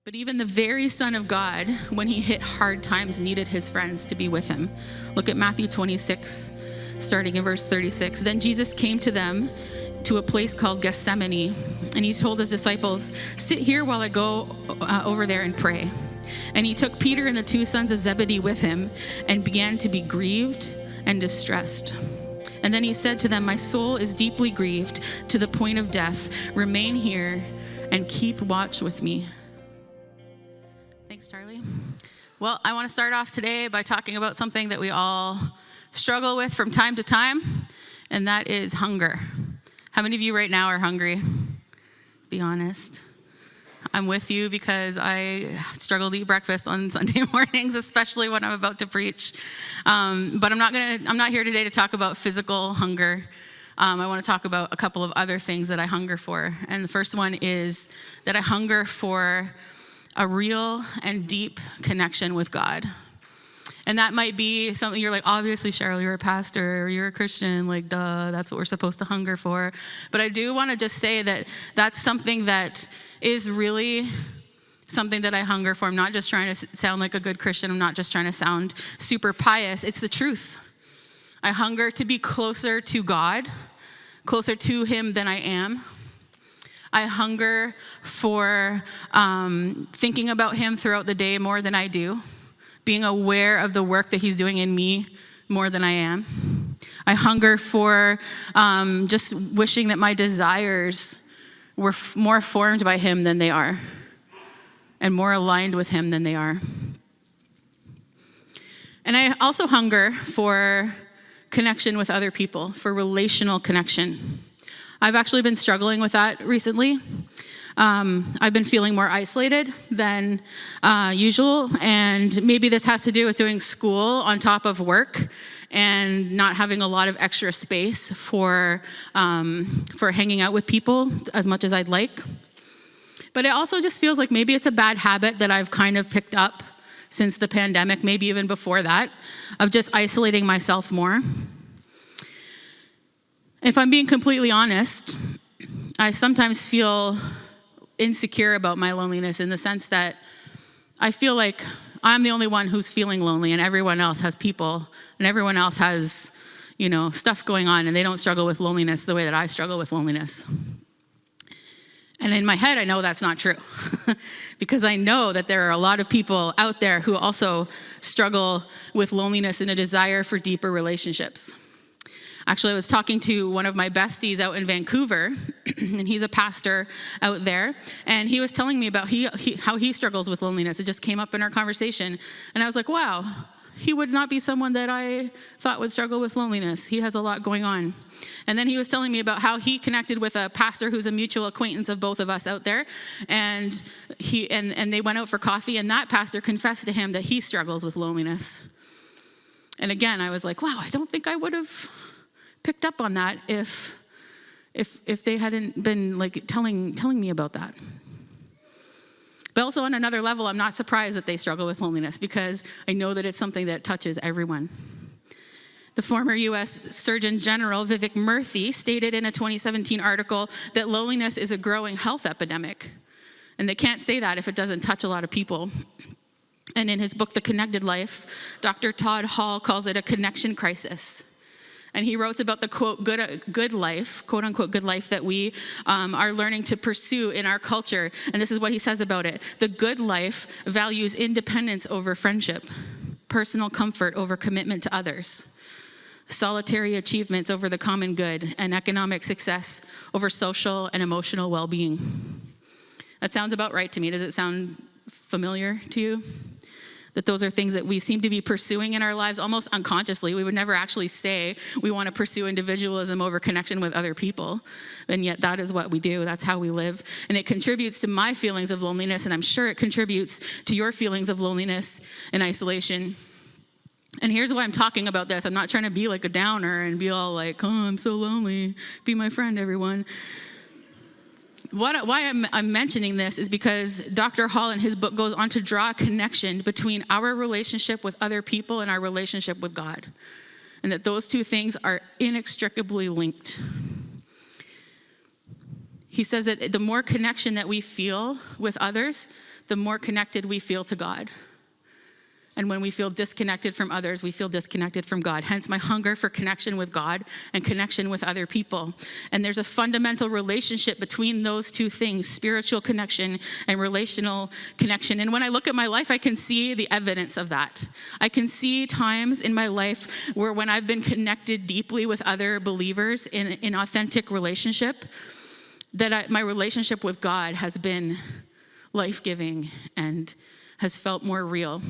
But even the very Son of God, when he hit hard times, needed his friends to be with him. Look at Matthew 26, starting in verse 36. Then Jesus came to them to a place called Gethsemane, and he told his disciples, "Sit here while I go over there and pray." And he took Peter and the two sons of Zebedee with him and began to be grieved and distressed. And then he said to them, "My soul is deeply grieved to the point of death. Remain here and keep watch with me." Thanks, Charlie. Well, I want to start off today by talking about something that we all struggle with from time to time, and that is hunger. How many of you right now are hungry? Be honest. I'm with you because I struggle to eat breakfast on Sunday mornings, especially when I'm about to preach. But I'm not here today to talk about physical hunger. I want to talk about a couple of other things that I hunger for. And the first one is that I hunger for a real and deep connection with God. And that might be something you're like, obviously, Cheryl, you're a pastor, or you're a Christian, like, duh, that's what we're supposed to hunger for. But I do want to just say that that's something that is really something that I hunger for. I'm not just trying to sound like a good Christian. I'm not just trying to sound super pious. It's the truth. I hunger to be closer to God, closer to him than I am. I hunger for thinking about him throughout the day more than I do, being aware of the work that he's doing in me more than I am. I hunger for just wishing that my desires were more formed by him than they are, and more aligned with him than they are. And I also hunger for connection with other people, for relational connection. I've actually been struggling with that recently. I've been feeling more isolated than usual, and maybe this has to do with doing school on top of work and not having a lot of extra space for hanging out with people as much as I'd like. But it also just feels like maybe it's a bad habit that I've kind of picked up since the pandemic, maybe even before that, of just isolating myself more. If I'm being completely honest, I sometimes feel insecure about my loneliness in the sense that I feel like I'm the only one who's feeling lonely, and everyone else has people, and everyone else has, stuff going on, and they don't struggle with loneliness the way that I struggle with loneliness. And in my head, I know that's not true because I know that there are a lot of people out there who also struggle with loneliness and a desire for deeper relationships. Actually, I was talking to one of my besties out in Vancouver, and he's a pastor out there, and he was telling me about how he struggles with loneliness. It just came up in our conversation, and I was like, wow, he would not be someone that I thought would struggle with loneliness. He has a lot going on. And then he was telling me about how he connected with a pastor who's a mutual acquaintance of both of us out there, and they went out for coffee, and that pastor confessed to him that he struggles with loneliness. And again, I was like, wow, I don't think I would have picked up on that if they hadn't been like telling me about that. But also on another level, I'm not surprised that they struggle with loneliness because I know that it's something that touches everyone. The former U.S. Surgeon General Vivek Murthy stated in a 2017 article that loneliness is a growing health epidemic. And they can't say that if it doesn't touch a lot of people. And in his book, The Connected Life, Dr. Todd Hall calls it a connection crisis. And he wrote about the, quote, good life, quote unquote, good life that we are learning to pursue in our culture. And this is what he says about it. The good life values independence over friendship, personal comfort over commitment to others, solitary achievements over the common good, and economic success over social and emotional well-being. That sounds about right to me. Does it sound familiar to you? That those are things that we seem to be pursuing in our lives almost unconsciously. We would never actually say we want to pursue individualism over connection with other people. And yet that is what we do. That's how we live. And it contributes to my feelings of loneliness, and I'm sure it contributes to your feelings of loneliness and isolation. And here's why I'm talking about this. I'm not trying to be like a downer and be all like, oh, I'm so lonely. Be my friend, everyone. Why I'm mentioning this is because Dr. Hall in his book goes on to draw a connection between our relationship with other people and our relationship with God, and that those two things are inextricably linked. He says that the more connection that we feel with others, the more connected we feel to God. And when we feel disconnected from others, we feel disconnected from God. Hence my hunger for connection with God and connection with other people. And there's a fundamental relationship between those two things, spiritual connection and relational connection. And when I look at my life, I can see the evidence of that. I can see times in my life where when I've been connected deeply with other believers in authentic relationship, that my relationship with God has been life-giving and has felt more real.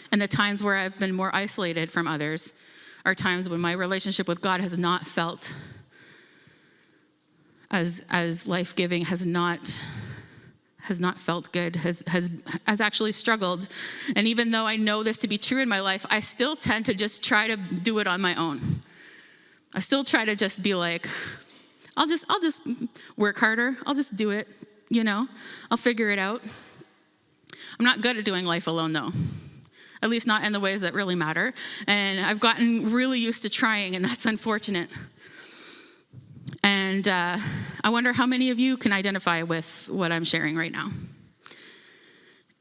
And the times where I've been more isolated from others are times when my relationship with God has not felt as life-giving, has not felt good, has actually struggled. And even though I know this to be true in my life, I still tend to just try to do it on my own. I still try to just be like, I'll just work harder. I'll just do it, I'll figure it out. I'm not good at doing life alone though. At least not in the ways that really matter. And I've gotten really used to trying, and that's unfortunate. And I wonder how many of you can identify with what I'm sharing right now.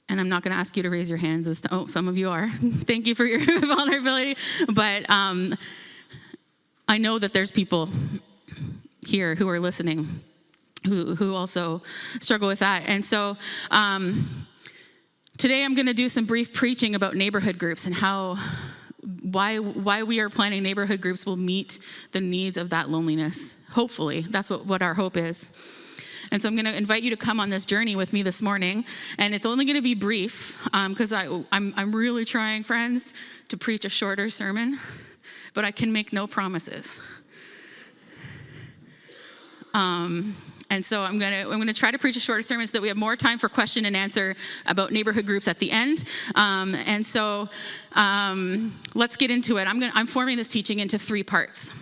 And I'm not going to ask you to raise your hands. Some of you are. Thank you for your vulnerability. But I know that there's people here who are listening who also struggle with that. And so today I'm going to do some brief preaching about neighborhood groups and why we are planning neighborhood groups will meet the needs of that loneliness. Hopefully, that's what our hope is. And so I'm going to invite you to come on this journey with me this morning. And it's only going to be brief because I'm really trying, friends, to preach a shorter sermon, but I can make no promises. And so I'm gonna try to preach a shorter sermon so that we have more time for question and answer about neighborhood groups at the end. So let's get into it. I'm forming this teaching into 3 parts,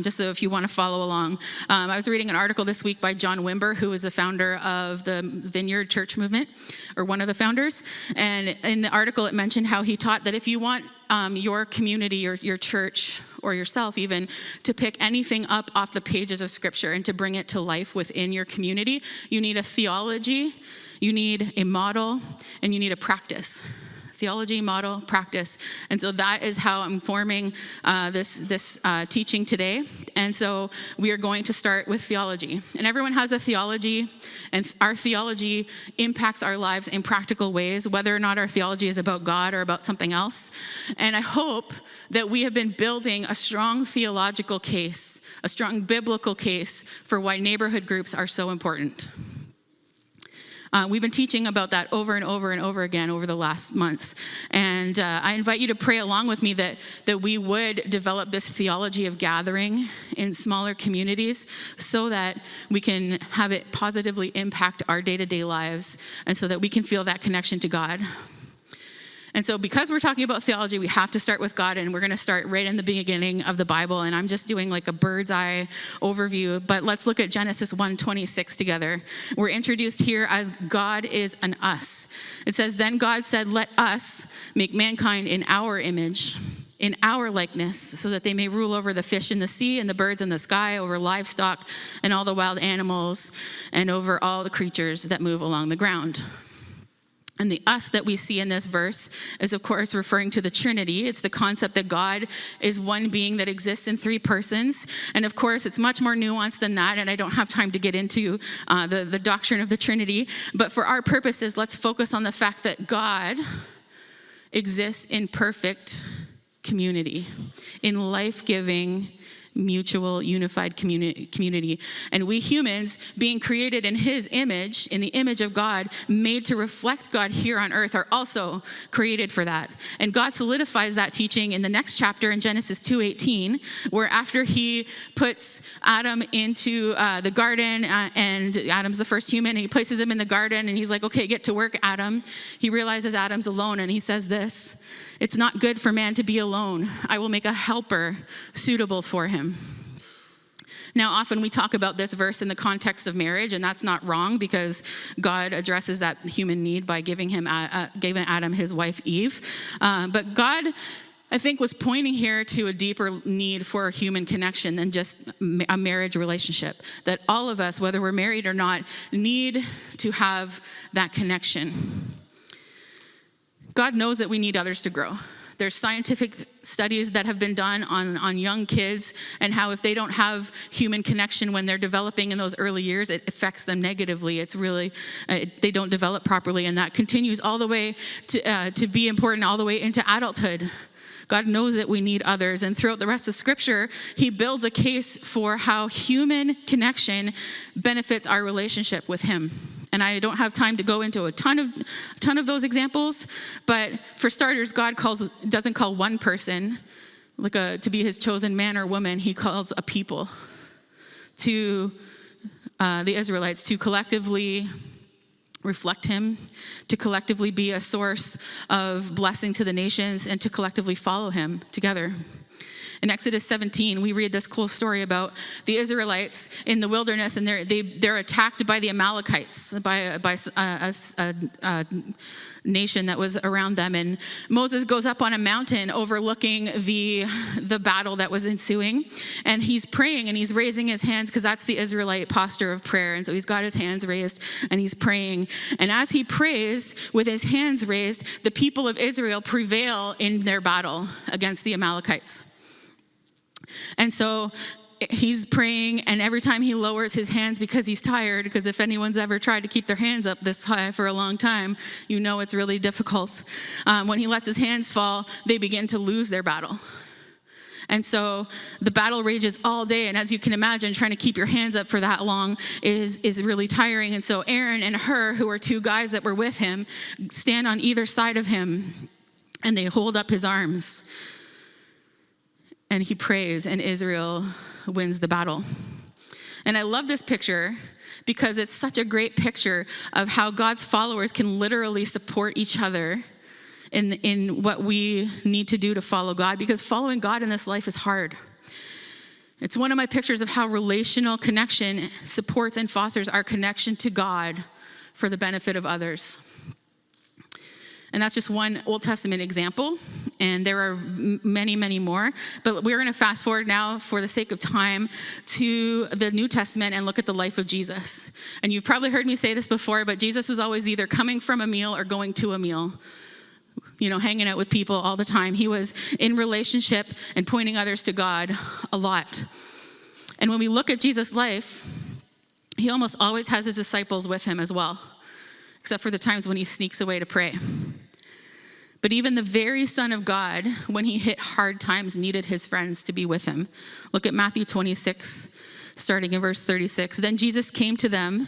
just so if you want to follow along. I was reading an article this week by John Wimber, who is the founder of the Vineyard Church movement, or one of the founders. And in the article, it mentioned how he taught that if you want your community or your church or yourself even to pick anything up off the pages of Scripture and to bring it to life within your community, you need a theology, you need a model, and you need a practice. Theology, model, practice. And so that is how I'm forming this teaching today. And so we are going to start with theology. And everyone has a theology, and our theology impacts our lives in practical ways, whether or not our theology is about God or about something else. And I hope that we have been building a strong theological case, a strong biblical case for why neighborhood groups are so important. We've been teaching about that over and over and over again over the last months. And I invite you to pray along with me that we would develop this theology of gathering in smaller communities so that we can have it positively impact our day-to-day lives and so that we can feel that connection to God. And so because we're talking about theology, we have to start with God, and we're going to start right in the beginning of the Bible. And I'm just doing like a bird's eye overview, but let's look at Genesis 1:26 together. We're introduced here as God is an us. It says, "Then God said, 'Let us make mankind in our image, in our likeness, so that they may rule over the fish in the sea and the birds in the sky, over livestock and all the wild animals, and over all the creatures that move along the ground.'" And the us that we see in this verse is, of course, referring to the Trinity. It's the concept that God is one being that exists in 3 persons. And of course, it's much more nuanced than that, and I don't have time to get into the doctrine of the Trinity. But for our purposes, let's focus on the fact that God exists in perfect community, in life-giving, mutual, unified community. And we humans, being created in his image, in the image of God, made to reflect God here on earth, are also created for that. And God solidifies that teaching in the next chapter in Genesis 2:18, where after he puts Adam into the garden, and Adam's the first human, and he places him in the garden, and he's like, "Okay, get to work, Adam." He realizes Adam's alone, and he says this, "It's not good for man to be alone. I will make a helper suitable for him." Now, often we talk about this verse in the context of marriage, and that's not wrong because God addresses that human need by giving Adam his wife Eve. But God I think was pointing here to a deeper need for human connection than just a marriage relationship. That all of us, whether we're married or not, need to have that connection. God knows that we need others to grow. There's scientific studies that have been done on young kids and how if they don't have human connection when they're developing in those early years, it affects them negatively. It's really, they don't develop properly, and that continues all the way to be important all the way into adulthood. God knows that we need others, and throughout the rest of Scripture, he builds a case for how human connection benefits our relationship with him. And I don't have time to go into a ton of those examples, but for starters, God doesn't call one person to be his chosen man or woman. He calls a people to the Israelites to collectively reflect him, to collectively be a source of blessing to the nations, and to collectively follow him together. In Exodus 17, we read this cool story about the Israelites in the wilderness, and they're attacked by the Amalekites, by a nation that was around them. And Moses goes up on a mountain overlooking the battle that was ensuing, and he's praying and he's raising his hands because that's the Israelite posture of prayer. And so he's got his hands raised and he's praying. And as he prays with his hands raised, the people of Israel prevail in their battle against the Amalekites. And so he's praying, and every time he lowers his hands because he's tired, because if anyone's ever tried to keep their hands up this high for a long time, you know it's really difficult. When he lets his hands fall, they begin to lose their battle. And so the battle rages all day, and as you can imagine, trying to keep your hands up for that long is really tiring. And so Aaron and Hur, who are two guys that were with him, stand on either side of him, and they hold up his arms. And he prays, and Israel wins the battle. And I love this picture because it's such a great picture of how God's followers can literally support each other in what we need to do to follow God, because following God in this life is hard. It's one of my pictures of how relational connection supports and fosters our connection to God for the benefit of others. And that's just one Old Testament example, and there are many, many more. But we're going to fast forward now, for the sake of time, to the New Testament and look at the life of Jesus. And you've probably heard me say this before, but Jesus was always either coming from a meal or going to a meal, hanging out with people all the time. He was in relationship and pointing others to God a lot. And when we look at Jesus' life, he almost always has his disciples with him as well, except for the times when he sneaks away to pray. But even the very Son of God, when he hit hard times, needed his friends to be with him. Look at Matthew 26, starting in verse 36. Then Jesus came to them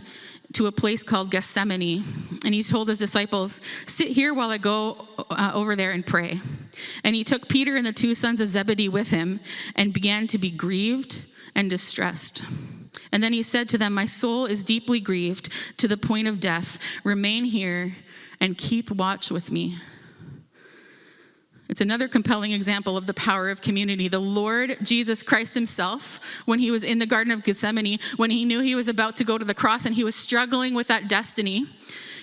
to a place called Gethsemane, and he told his disciples, "Sit here while I go over there and pray." And he took Peter and the two sons of Zebedee with him and began to be grieved and distressed. And then he said to them, "My soul is deeply grieved to the point of death. Remain here and keep watch with me." It's another compelling example of the power of community. The Lord Jesus Christ himself, when he was in the Garden of Gethsemane, when he knew he was about to go to the cross and he was struggling with that destiny,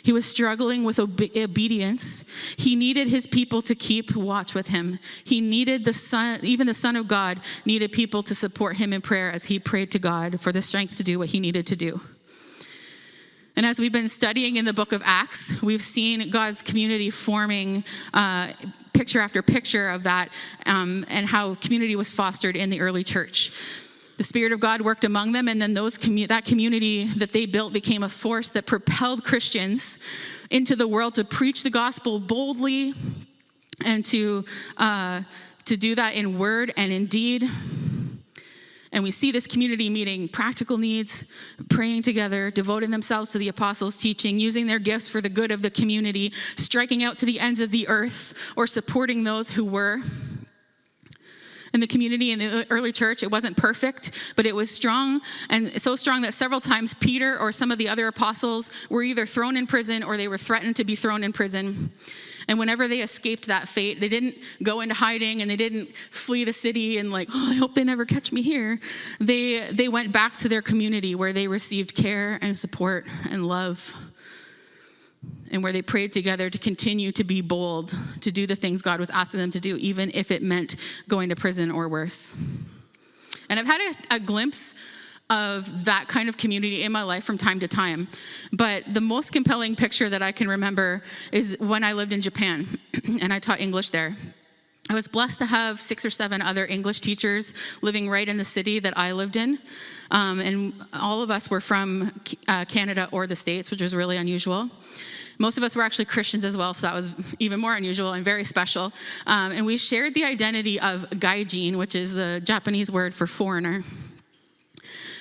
he was struggling with obedience, he needed his people to keep watch with him. He needed the Son, even the Son of God, needed people to support him in prayer as he prayed to God for the strength to do what he needed to do. And as we've been studying in the book of Acts, we've seen God's community forming picture after picture of that, and how community was fostered in the early church. The Spirit of God worked among them, and then that community that they built became a force that propelled Christians into the world to preach the gospel boldly and to do that in word and in deed. And we see this community meeting practical needs, praying together, devoting themselves to the apostles' teaching, using their gifts for the good of the community, striking out to the ends of the earth, or supporting those who were. In the community in the early church, it wasn't perfect, but it was strong, and so strong that several times Peter or some of the other apostles were either thrown in prison or they were threatened to be thrown in prison. And whenever they escaped that fate, they didn't go into hiding and they didn't flee the city and I hope they never catch me here. They went back to their community where they received care and support and love. and where they prayed together to continue to be bold, to do the things God was asking them to do, even if it meant going to prison or worse. And I've had a glimpse of that kind of community in my life from time to time. But the most compelling picture that I can remember is when I lived in Japan and I taught English there. I was blessed to have 6 or 7 other English teachers living right in the city that I lived in. And all of us were from Canada or the States, which was really unusual. Most of us were actually Christians as well, so that was even more unusual and very special. And we shared the identity of gaijin, which is the Japanese word for foreigner.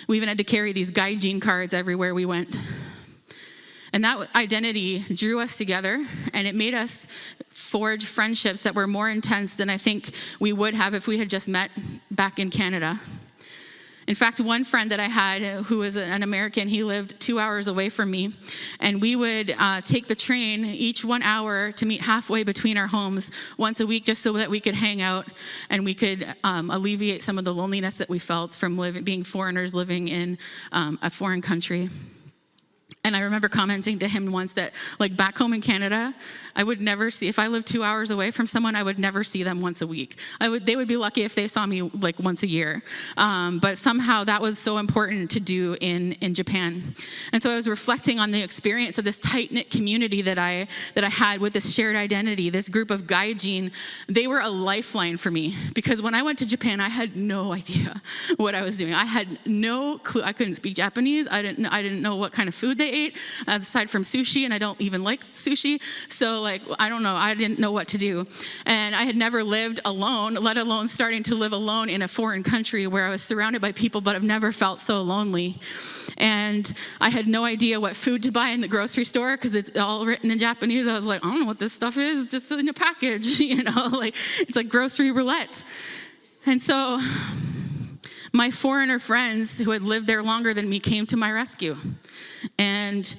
We even had to carry these gaijin cards everywhere we went. And that identity drew us together, and it made us forge friendships that were more intense than I think we would have if we had just met back in Canada. In fact, one friend that I had who was an American, he lived 2 hours away from me, and we would take the train each 1 hour to meet halfway between our homes once a week just so that we could hang out and we could alleviate some of the loneliness that we felt from being foreigners living in a foreign country. And I remember commenting to him once that, like, back home in Canada, I would never see, if I lived 2 hours away from someone, I would never see them once a week. They would be lucky if they saw me like once a year. But somehow that was so important to do in Japan. And so I was reflecting on the experience of this tight-knit community that I had with this shared identity, this group of gaijin. They were a lifeline for me because when I went to Japan, I had no idea what I was doing. I had no clue. I couldn't speak Japanese. I didn't know what kind of food they ate, aside from sushi, and I don't even like sushi. So, I don't know. I didn't know what to do. And I had never lived alone, let alone starting to live alone in a foreign country where I was surrounded by people, but I've never felt so lonely. And I had no idea what food to buy in the grocery store because it's all written in Japanese. I was like, I don't know what this stuff is. It's just in a package, it's like grocery roulette. And so my foreigner friends who had lived there longer than me came to my rescue. And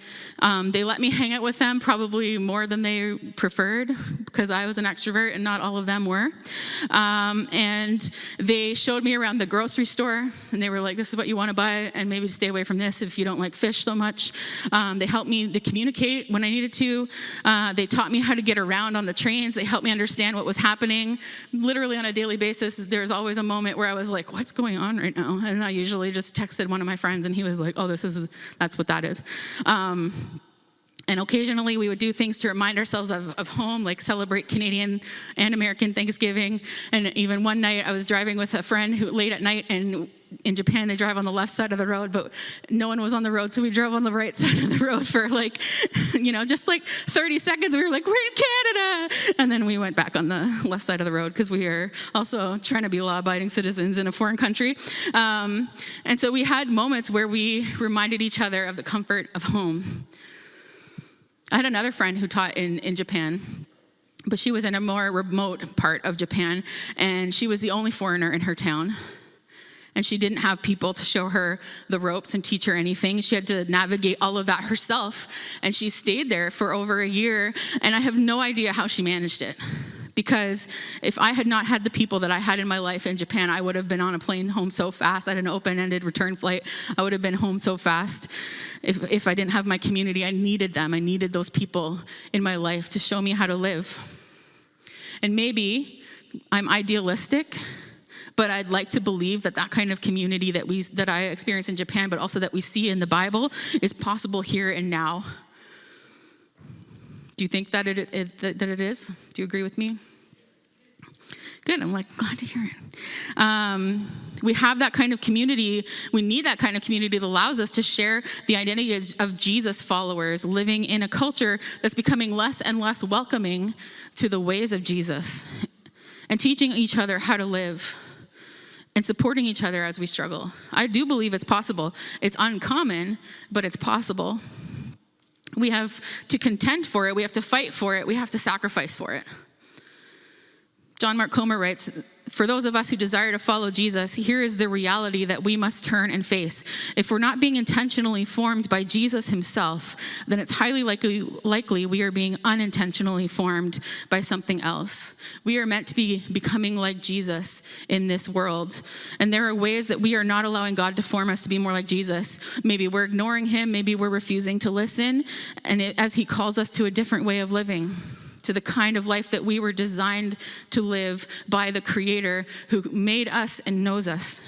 they let me hang out with them probably more than they preferred because I was an extrovert and not all of them were. And they showed me around the grocery store and they were like, this is what you want to buy and maybe stay away from this if you don't like fish so much. They helped me to communicate when I needed to. They taught me how to get around on the trains. They helped me understand what was happening. Literally on a daily basis, there's always a moment where I was like, what's going on right now? And I usually just texted one of my friends and he was like, oh, that's what that is. And occasionally we would do things to remind ourselves of home, like celebrate Canadian and American Thanksgiving. And even one night I was driving with a friend who late at night, and in Japan they drive on the left side of the road, but no one was on the road, so we drove on the right side of the road for just 30 seconds. We were like, we're in Canada, and then we went back on the left side of the road because we are also trying to be law-abiding citizens in a foreign country. And so we had moments where we reminded each other of the comfort of home. I had another friend who taught in Japan, but she was in a more remote part of Japan, and she was the only foreigner in her town. And she didn't have people to show her the ropes and teach her anything. She had to navigate all of that herself. And she stayed there for over a year. And I have no idea how she managed it. Because if I had not had the people that I had in my life in Japan, I would have been on a plane home so fast. I had an open-ended return flight. I would have been home so fast. If I didn't have my community, I needed them. I needed those people in my life to show me how to live. And maybe I'm idealistic, but I'd like to believe that kind of community that I experienced in Japan, but also that we see in the Bible, is possible here and now. Do you think that it is? Do you agree with me? Good, I'm glad to hear it. We have that kind of community. We need that kind of community that allows us to share the identity of Jesus followers living in a culture that's becoming less and less welcoming to the ways of Jesus, and teaching each other how to live and supporting each other as we struggle. I do believe it's possible. It's uncommon, but it's possible. We have to contend for it. We have to fight for it. We have to sacrifice for it. John Mark Comer writes, for those of us who desire to follow Jesus, here is the reality that we must turn and face. If we're not being intentionally formed by Jesus himself, then it's highly likely we are being unintentionally formed by something else. We are meant to be becoming like Jesus in this world. And there are ways that we are not allowing God to form us to be more like Jesus. Maybe we're ignoring him. Maybe we're refusing to listen. And as he calls us to a different way of living, to the kind of life that we were designed to live by the Creator who made us and knows us.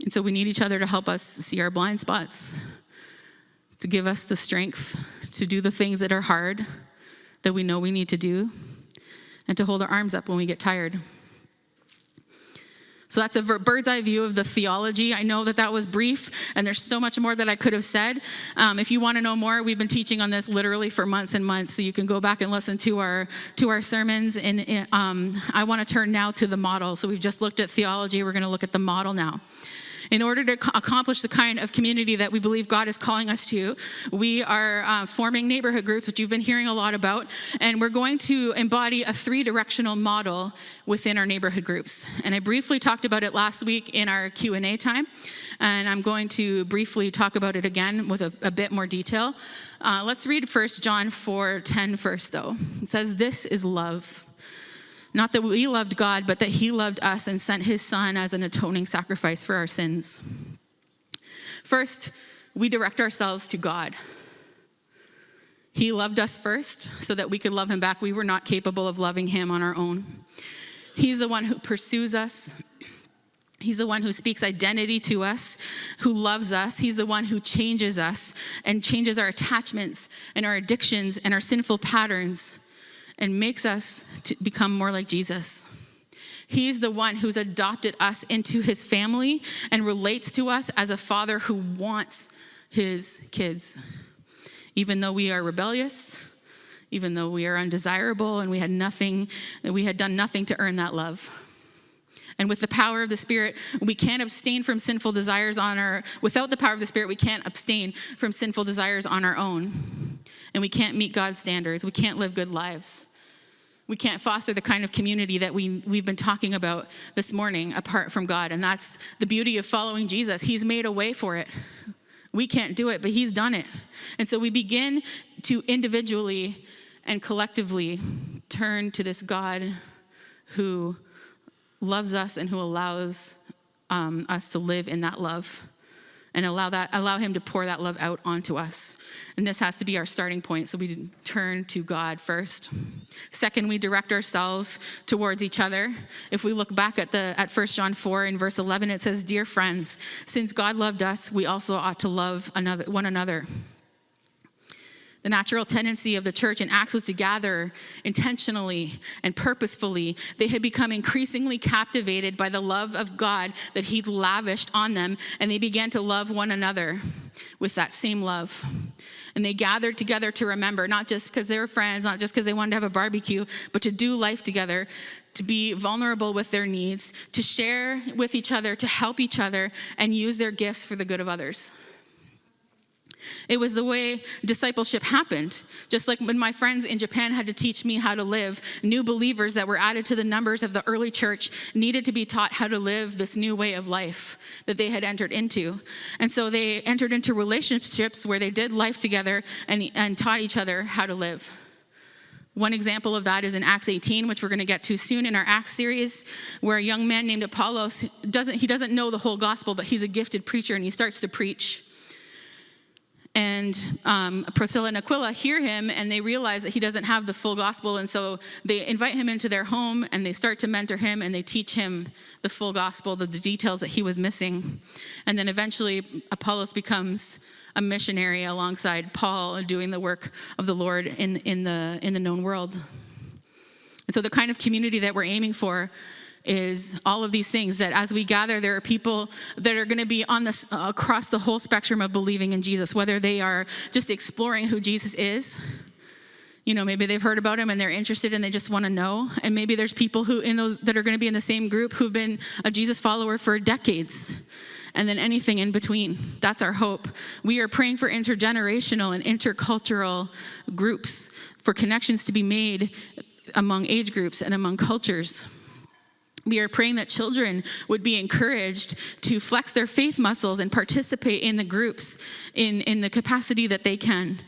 And so we need each other to help us see our blind spots, to give us the strength to do the things that are hard, that we know we need to do, and to hold our arms up when we get tired. So that's a bird's eye view of the theology. I know that was brief, and there's so much more that I could have said. If you want to know more, we've been teaching on this literally for months and months, so you can go back and listen to our sermons. And I want to turn now to the model. So we've just looked at theology. We're going to look at the model now. In order to accomplish the kind of community that we believe God is calling us to, we are forming neighborhood groups, which you've been hearing a lot about, and we're going to embody a 3-directional model within our neighborhood groups. And I briefly talked about it last week in our Q&A time, and I'm going to briefly talk about it again with a bit more detail. Let's read 1 John 4:10 first, though. It says, "This is love. Not that we loved God, but that he loved us and sent his son as an atoning sacrifice for our sins." First, we direct ourselves to God. He loved us first so that we could love him back. We were not capable of loving him on our own. He's the one who pursues us. He's the one who speaks identity to us, who loves us. He's the one who changes us and changes our attachments and our addictions and our sinful patterns, and makes us to become more like Jesus. He's the one who's adopted us into his family and relates to us as a father who wants his kids. Even though we are rebellious, even though we are undesirable, and we had done nothing to earn that love. And with the power of the Spirit, we can't abstain from sinful desires without the power of the Spirit, we can't abstain from sinful desires on our own. And we can't meet God's standards. We can't live good lives. We can't foster the kind of community that we've been talking about this morning apart from God. And that's the beauty of following Jesus. He's made a way for it. We can't do it, but he's done it. And so we begin to individually and collectively turn to this God who loves us and who allows us to live in that love, and allow him to pour that love out onto us. And this has to be our starting point. So we turn to God first. Second, we direct ourselves towards each other. If we look back at 1 John 4 in verse 11, it says, "Dear friends, since God loved us, we also ought to love one another." The natural tendency of the church in Acts was to gather intentionally and purposefully. They had become increasingly captivated by the love of God that he'd lavished on them, and they began to love one another with that same love. And they gathered together to remember, not just because they were friends, not just because they wanted to have a barbecue, but to do life together, to be vulnerable with their needs, to share with each other, to help each other, and use their gifts for the good of others. It was the way discipleship happened. Just like when my friends in Japan had to teach me how to live, new believers that were added to the numbers of the early church needed to be taught how to live this new way of life that they had entered into. And so they entered into relationships where they did life together and taught each other how to live. One example of that is in Acts 18, which we're going to get to soon in our Acts series, where a young man named Apollos, he doesn't know the whole gospel, but he's a gifted preacher, and he starts to preach. And Priscilla and Aquila hear him, and they realize that he doesn't have the full gospel. And so they invite him into their home, and they start to mentor him, and they teach him the full gospel, the details that he was missing. And then eventually Apollos becomes a missionary alongside Paul, doing the work of the Lord in the known world. And so the kind of community that we're aiming for is all of these things, that as we gather, there are people that are going to be on this across the whole spectrum of believing in Jesus, whether they are just exploring who Jesus is. You know, maybe they've heard about him and they're interested and they just want to know. And maybe there's people that are going to be in the same group who've been a Jesus follower for decades. And then anything in between. That's our hope. We are praying for intergenerational and intercultural groups, for connections to be made among age groups and among cultures. We are praying that children would be encouraged to flex their faith muscles and participate in the groups in the capacity that they can.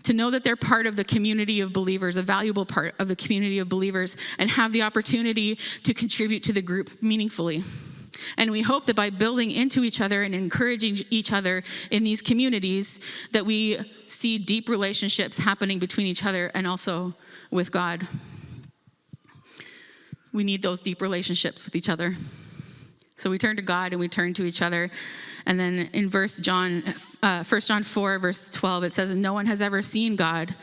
To know that they're part of the community of believers, a valuable part of the community of believers, and have the opportunity to contribute to the group meaningfully. And we hope that by building into each other and encouraging each other in these communities, that we see deep relationships happening between each other and also with God. We need those deep relationships with each other. So we turn to God and we turn to each other. And then in 1 John 4, verse 12, it says, "No one has ever seen God,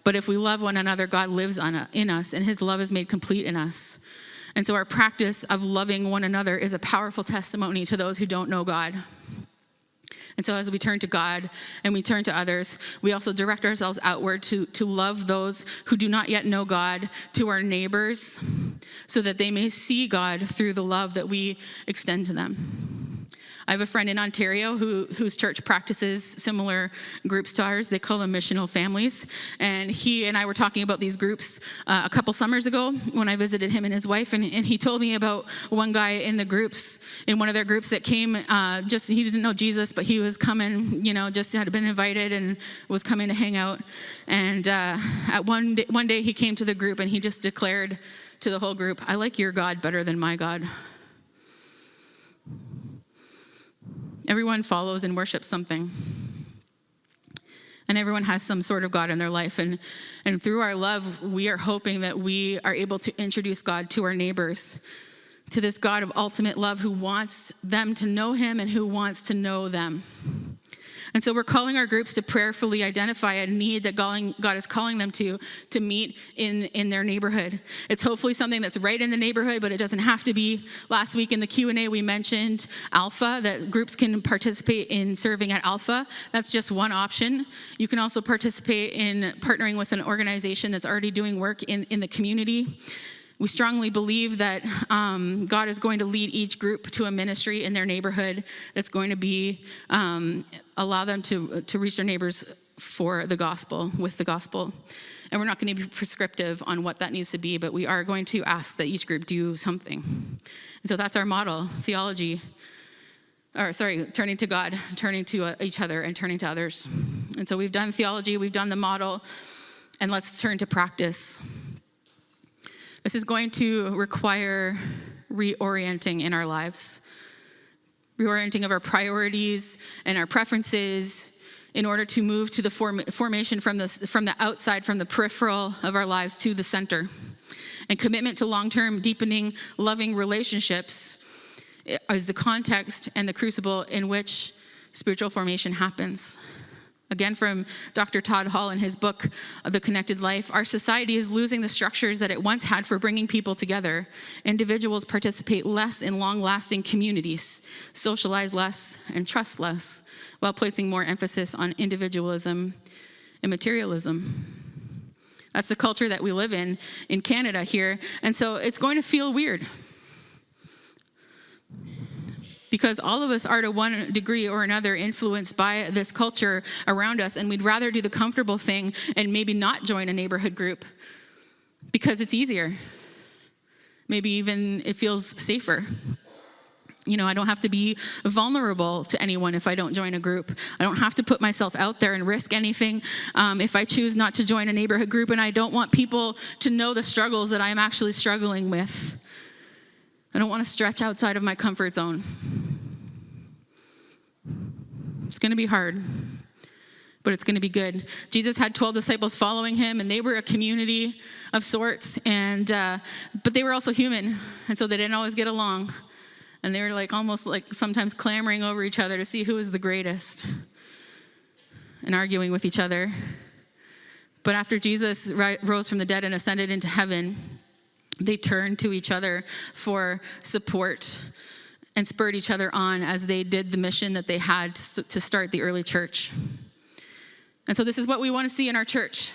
but if we love one another, God lives in us, and his love is made complete in us." And so our practice of loving one another is a powerful testimony to those who don't know God. And so as we turn to God and we turn to others, we also direct ourselves outward to love those who do not yet know God, to our neighbors, so that they may see God through the love that we extend to them. I have a friend in Ontario whose church practices similar groups to ours. They call them missional families. And he and I were talking about these groups a couple summers ago when I visited him and his wife. And he told me about one guy in one of their groups that came, he didn't know Jesus, but he was coming, just had been invited and was coming to hang out. And at one day he came to the group and he just declared to the whole group, "I like your God better than my God." Everyone follows and worships something. And everyone has some sort of God in their life. And through our love, we are hoping that we are able to introduce God to our neighbors, to this God of ultimate love who wants them to know him and who wants to know them. And so we're calling our groups to prayerfully identify a need that God is calling them to meet in their neighborhood. It's hopefully something that's right in the neighborhood, but it doesn't have to be. Last week in the Q&A, we mentioned Alpha, that groups can participate in serving at Alpha. That's just one option. You can also participate in partnering with an organization that's already doing work in the community. We strongly believe that God is going to lead each group to a ministry in their neighborhood that's going to be allow them to reach their neighbors for the gospel, with the gospel. And we're not going to be prescriptive on what that needs to be, but we are going to ask that each group do something. And so that's our model, turning to God, turning to each other, and turning to others. And so we've done theology, we've done the model, and let's turn to practice. This is going to require reorienting in our lives, reorienting of our priorities and our preferences in order to move to the formation from the outside, from the peripheral of our lives to the center. And commitment to long-term, deepening, loving relationships is the context and the crucible in which spiritual formation happens. Again, from Dr. Todd Hall in his book, The Connected Life, our society is losing the structures that it once had for bringing people together. Individuals participate less in long-lasting communities, socialize less, and trust less, while placing more emphasis on individualism and materialism. That's the culture that we live in Canada here, and so it's going to feel weird. Because all of us are to one degree or another influenced by this culture around us, and we'd rather do the comfortable thing and maybe not join a neighborhood group because it's easier. Maybe even it feels safer. I don't have to be vulnerable to anyone if I don't join a group. I don't have to put myself out there and risk anything if I choose not to join a neighborhood group, and I don't want people to know the struggles that I'm actually struggling with. I don't want to stretch outside of my comfort zone. It's going to be hard, but it's going to be good. Jesus had 12 disciples following him, and they were a community of sorts, but they were also human, and so they didn't always get along. And they were almost sometimes clamoring over each other to see who was the greatest and arguing with each other. But after Jesus rose from the dead and ascended into heaven, they turned to each other for support and spurred each other on as they did the mission that they had to start the early church. And so this is what we want to see in our church.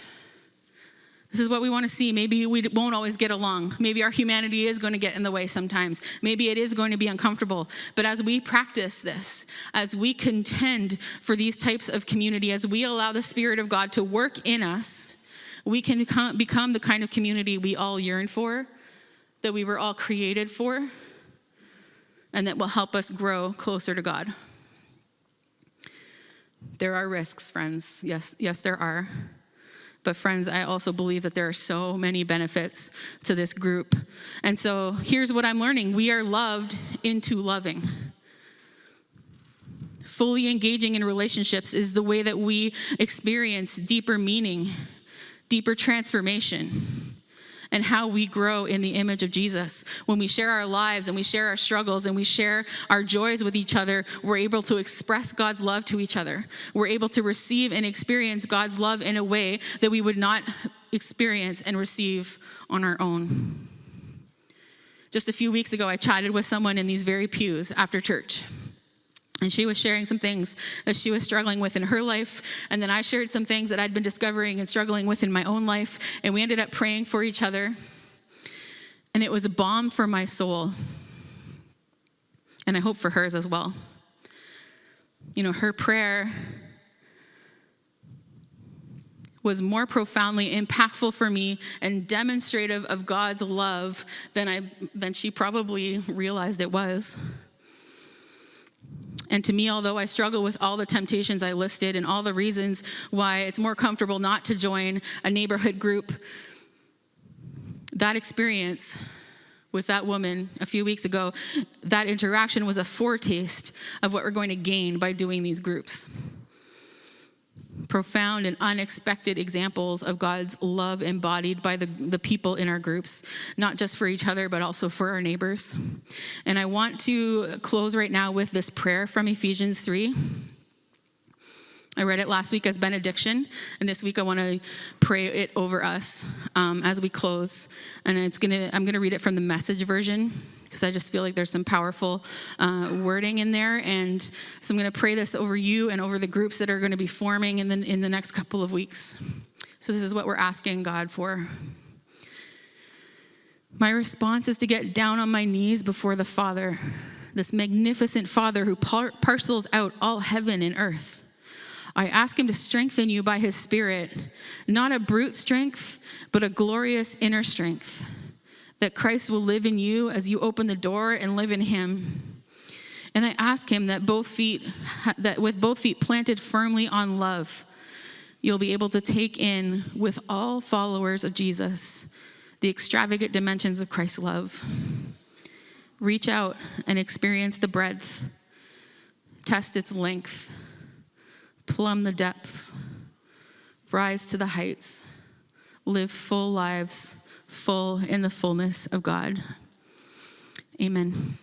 This is what we want to see. Maybe we won't always get along. Maybe our humanity is going to get in the way sometimes. Maybe it is going to be uncomfortable. But as we practice this, as we contend for these types of community, as we allow the Spirit of God to work in us, we can become the kind of community we all yearn for that we were all created for, and that will help us grow closer to God. There are risks, friends. Yes, there are. But friends, I also believe that there are so many benefits to this group. And so here's what I'm learning. We are loved into loving. Fully engaging in relationships is the way that we experience deeper meaning, deeper transformation, and how we grow in the image of Jesus. When we share our lives and we share our struggles and we share our joys with each other, we're able to express God's love to each other. We're able to receive and experience God's love in a way that we would not experience and receive on our own. Just a few weeks ago, I chatted with someone in these very pews after church. And she was sharing some things that she was struggling with in her life. And then I shared some things that I'd been discovering and struggling with in my own life. And we ended up praying for each other. And it was a balm for my soul. And I hope for hers as well. You know, her prayer was more profoundly impactful for me and demonstrative of God's love than she probably realized it was. And to me, although I struggle with all the temptations I listed and all the reasons why it's more comfortable not to join a neighborhood group, that experience with that woman a few weeks ago, that interaction was a foretaste of what we're going to gain by doing these groups. Profound and unexpected examples of God's love embodied by the people in our groups, not just for each other, but also for our neighbors. And I want to close right now with this prayer from Ephesians 3. I read it last week as benediction, and this week I want to pray it over us as we close. And I'm going to read it from the Message version, because I just feel like there's some powerful wording in there. And so I'm going to pray this over you and over the groups that are going to be forming in the next couple of weeks. So this is what we're asking God for. My response is to get down on my knees before the Father, this magnificent Father who parcels out all heaven and earth. I ask him to strengthen you by his Spirit, not a brute strength, but a glorious inner strength, that Christ will live in you as you open the door and live in him. And I ask him that with both feet planted firmly on love, you'll be able to take in, with all followers of Jesus, the extravagant dimensions of Christ's love. Reach out and experience the breadth, test its length, plumb the depths, rise to the heights, live full lives, full in the fullness of God. Amen.